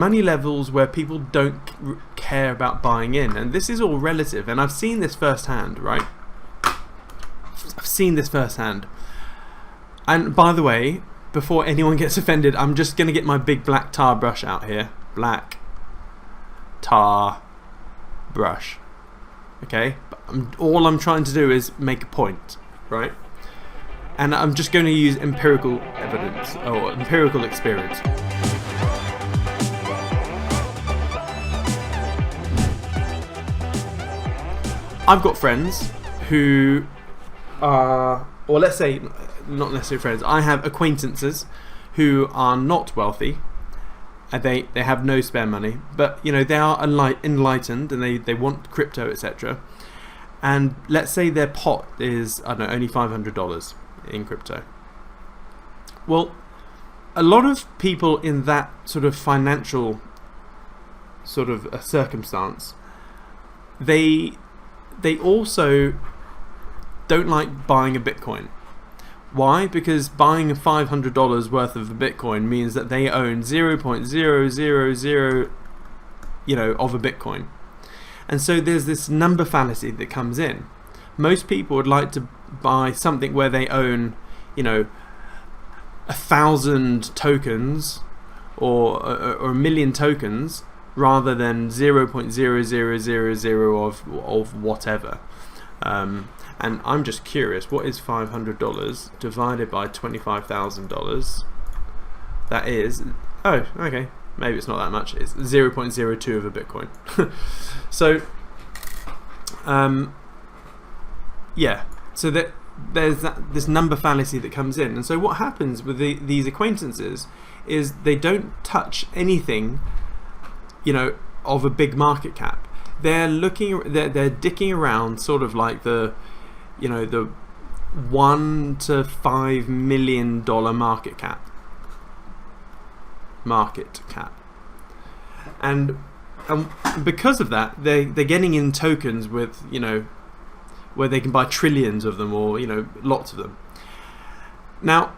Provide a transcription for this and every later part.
money levels where people don't care about buying in, and this is all relative, and I've seen this firsthand, right? I've seen this firsthand. And by the way, before anyone gets offended, I'm just going to get my big black tar brush out here. Black tar brush. Okay? All I'm trying to do is make a point, right? And I'm just going to use empirical evidence, or empirical experience. I've got friends who are, or let's say, not necessarily friends, I have acquaintances who are not wealthy, and they have no spare money, but you know, they are enlightened and they want crypto, etc. And let's say their pot is, I don't know, only $500 in crypto. Well, a lot of people in that sort of financial sort of a circumstance, they also don't like buying a Bitcoin. Why? Because buying $500 worth of a Bitcoin means that they own 0.000, you know, of a Bitcoin. And so there's this number fallacy that comes in. Most people would like to buy something where they own, you know, 1,000 tokens or a million tokens, rather than 0.0000 of whatever. And I'm just curious, what is $500 divided by $25,000? That is, oh, okay, maybe it's not that much. It's 0.02 of a Bitcoin. So, yeah. So that there's this number fallacy that comes in, and so what happens with these acquaintances is they don't touch anything, you know, of a big market cap. They're they're dicking around sort of like the, you know, the $1 to $5 million market cap, and because of that, they're getting in tokens with, you know, where they can buy trillions of them, or, you know, lots of them. Now,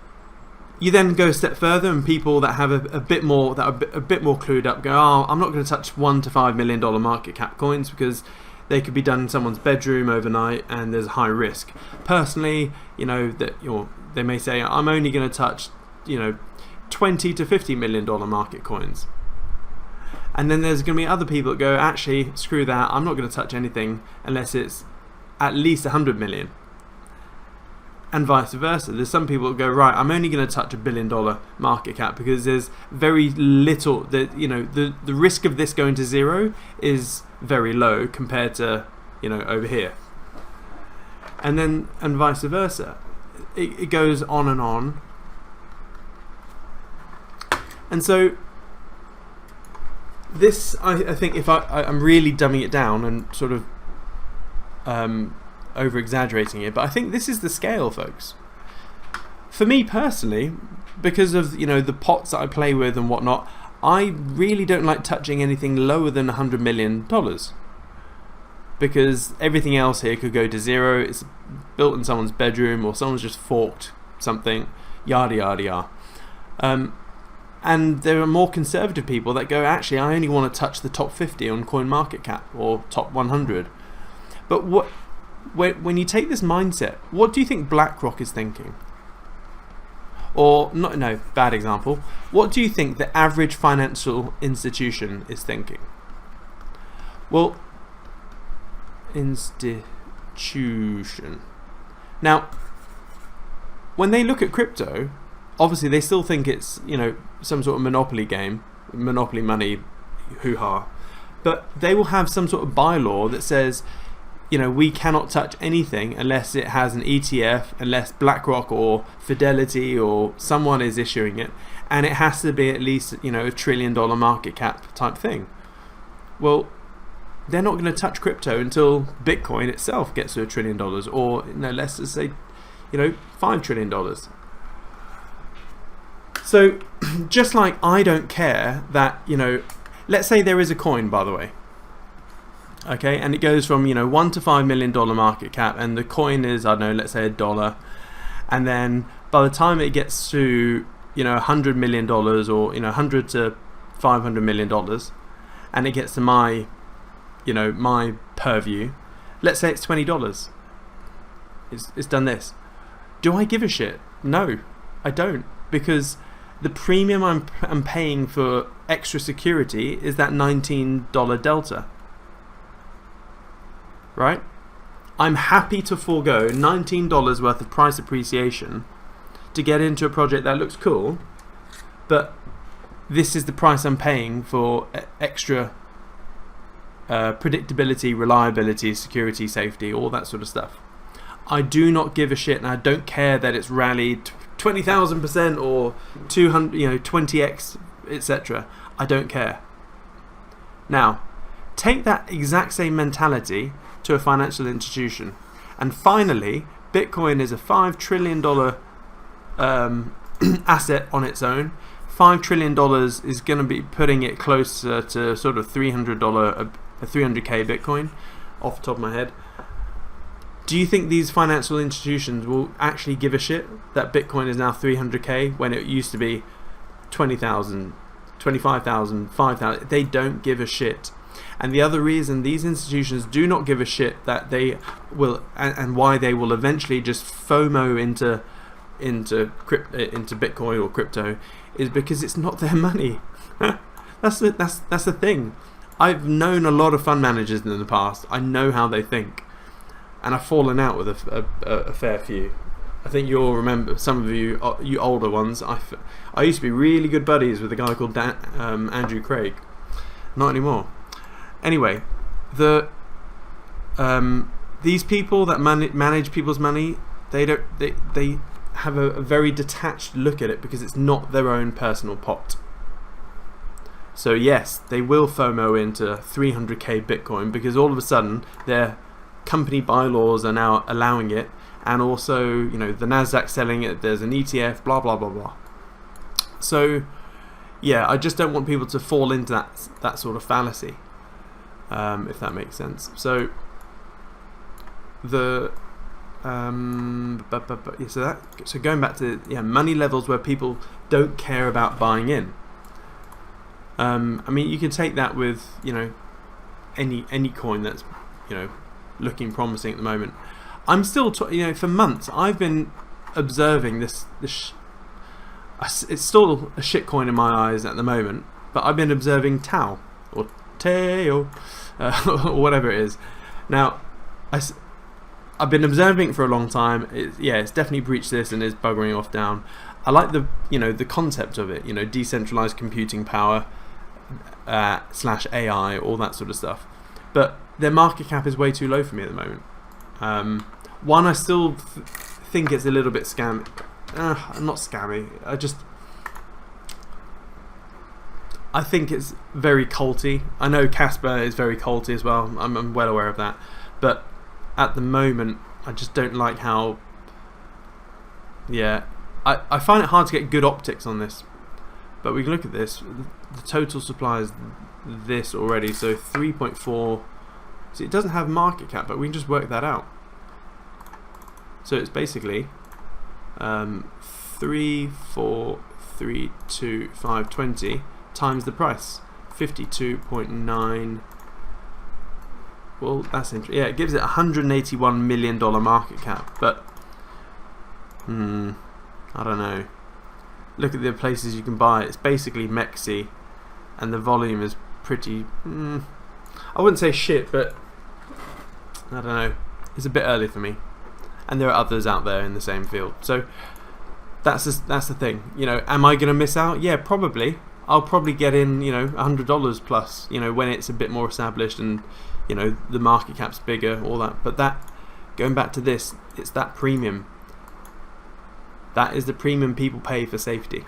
you then go a step further, and people that have a bit more, that are a bit more clued up, go, oh, I'm not going to touch $1 to $5 million market cap coins because they could be done in someone's bedroom overnight, and there's high risk. Personally, you know, that they may say, I'm only going to touch, you know, $20 to $50 million market coins. And then there's going to be other people that go, actually, screw that, I'm not going to touch anything unless it's at least 100 million. And vice versa. There's some people that go, right, I'm only going to touch $1 billion market cap because there's very little, that, you know, the risk of this going to zero is very low compared to, you know, over here. And then, and vice versa. It goes on and on. And so this, I think, if I'm really dumbing it down and sort of over exaggerating it, but I think this is the scale, folks. For me personally, because of, you know, the pots that I play with and whatnot, I really don't like touching anything lower than $100 million, because everything else here could go to zero. It's built in someone's bedroom, or someone's just forked something, yada yada yada. And there are more conservative people that go, actually, I only want to touch the top 50 on CoinMarketCap, or top 100. But when you take this mindset, what do you think BlackRock is thinking? Or, no, bad example. What do you think the average financial institution is thinking? Well, institution. Now, when they look at crypto, obviously they still think it's, you know, some sort of monopoly game, monopoly money, hoo-ha. But they will have some sort of bylaw that says, you know, we cannot touch anything unless it has an ETF, unless BlackRock or Fidelity or someone is issuing it, and it has to be at least, you know, $1 trillion market cap type thing. Well, they're not going to touch crypto until Bitcoin itself gets to $1 trillion, or, you know, let's just say, you know, $5 trillion. So, just like I don't care that, you know, let's say there is a coin, by the way. Okay, and it goes from, you know, $1 to $5 million market cap, and the coin is, I don't know, let's say $1, and then by the time it gets to, you know, $100 million, or, you know, $100 to $500 million, and it gets to my, my purview. Let's say it's $20. It's done this. Do I give a shit? No, I don't, because the premium I'm paying for extra security is that $19 delta. Right? I'm happy to forego $19 worth of price appreciation to get into a project that looks cool, but this is the price I'm paying for extra predictability, reliability, security, safety, all that sort of stuff. I do not give a shit, and I don't care that it's rallied 20,000% or 200, 20x, etc. I don't care. Now, take that exact same mentality to a financial institution, and finally, Bitcoin is a $5 trillion asset on its own. $5 trillion is going to be putting it closer to sort of $300 a 300k Bitcoin, off the top of my head. Do you think these financial institutions will actually give a shit that Bitcoin is now 300k when it used to be 20,000, 25,000, 5,000? They don't give a shit. And the other reason these institutions do not give a shit that they will, and why they will eventually just FOMO into Bitcoin or crypto, is because it's not their money. That's the thing. I've known a lot of fund managers in the past. I know how they think, and I've fallen out with a fair few. I think you'll remember, some of you older ones. I used to be really good buddies with a guy called Andrew Craig. Not anymore. Anyway, these people that manage people's money, they have a very detached look at it because it's not their own personal pot. So yes, they will FOMO into 300k Bitcoin because all of a sudden their company bylaws are now allowing it, and also the Nasdaq selling it. There's an ETF, blah blah blah blah. So yeah, I just don't want people to fall into that sort of fallacy, if that makes sense. So the so going back to money levels where people don't care about buying in. I mean, you can take that with any coin that's looking promising at the moment. I'm still for months I've been observing this. It's still a shit coin in my eyes at the moment, but I've been observing Tao or Teo or whatever it is. Now I've been observing it for a long time. It's definitely breached this and is buggering off down. I like the concept of it, decentralized computing power / AI, all that sort of stuff. But their market cap is way too low for me at the moment. One, I still think it's a little bit scammy. Not scammy. I think it's very culty. I know Casper is very culty as well. I'm well aware of that. But at the moment, I just don't like how. Yeah, I find it hard to get good optics on this. But we can look at this. The total supply is this already, so 3.4. See, it doesn't have market cap, but we can just work that out. So it's basically 3,432,520 times the price, 52.9. Well, that's interesting. Yeah, it gives it $181 million market cap, but I don't know. Look at the places you can buy it. It's basically Mexi, and the volume is pretty. I wouldn't say shit, but I don't know. It's a bit early for me, and there are others out there in the same field. So that's the thing. Am I going to miss out? Yeah, probably. I'll probably get in, $100 plus. When it's a bit more established and the market cap's bigger, all that. But going back to this, it's that premium. That is the premium people pay for safety.